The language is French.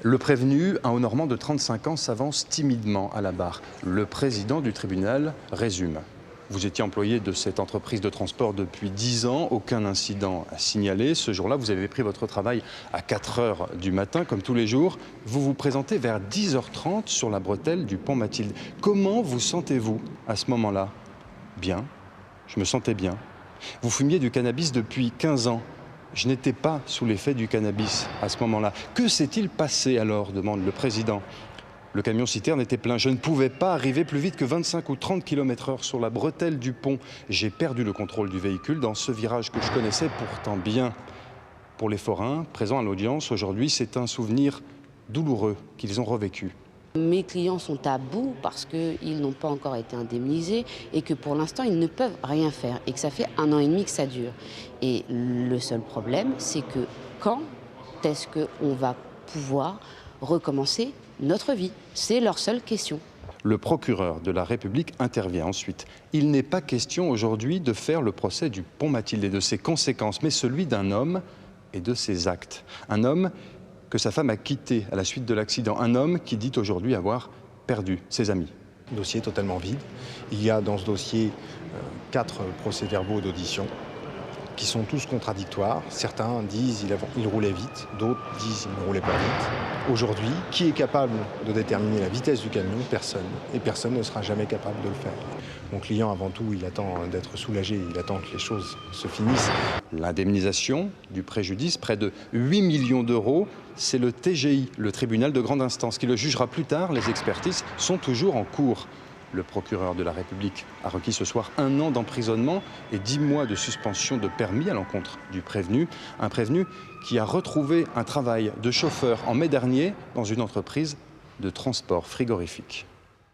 Le prévenu, un Haut-Normand de 35 ans, s'avance timidement à la barre. Le président du tribunal résume. Vous étiez employé de cette entreprise de transport depuis 10 ans, aucun incident à signaler. Ce jour-là, vous avez pris votre travail à 4 heures du matin, comme tous les jours. Vous vous présentez vers 10h30 sur la bretelle du pont Mathilde. Comment vous sentez-vous à ce moment-là? Bien, je me sentais bien. Vous fumiez du cannabis depuis 15 ans. Je n'étais pas sous l'effet du cannabis à ce moment-là. Que s'est-il passé alors, demande le président. Le camion-citerne était plein. Je ne pouvais pas arriver plus vite que 25 ou 30 km/h sur la bretelle du pont. J'ai perdu le contrôle du véhicule dans ce virage que je connaissais pourtant bien. Pour les forains présents à l'audience aujourd'hui, c'est un souvenir douloureux qu'ils ont revécu. Mes clients sont à bout parce qu'ils n'ont pas encore été indemnisés et que pour l'instant, ils ne peuvent rien faire et que ça fait 1 an et demi que ça dure. Et le seul problème, c'est que quand est-ce qu'on va pouvoir recommencer notre vie? C'est leur seule question. Le procureur de la République intervient ensuite. Il n'est pas question aujourd'hui de faire le procès du pont Mathilde et de ses conséquences, mais celui d'un homme et de ses actes. Un homme que sa femme a quitté à la suite de l'accident. Un homme qui dit aujourd'hui avoir perdu ses amis. Le dossier est totalement vide. Il y a dans ce dossier 4 procès-verbaux d'audition qui sont tous contradictoires. Certains disent qu'il roulait vite, d'autres disent qu'il ne roulait pas vite. Aujourd'hui, qui est capable de déterminer la vitesse du camion? Personne. Et personne ne sera jamais capable de le faire. Mon client, avant tout, il attend d'être soulagé, il attend que les choses se finissent. L'indemnisation du préjudice, près de 8 millions d'euros, c'est le TGI, le tribunal de grande instance, qui le jugera plus tard. Les expertises sont toujours en cours. Le procureur de la République a requis ce soir 1 an d'emprisonnement et 10 mois de suspension de permis à l'encontre du prévenu. Un prévenu qui a retrouvé un travail de chauffeur en mai dernier dans une entreprise de transport frigorifique.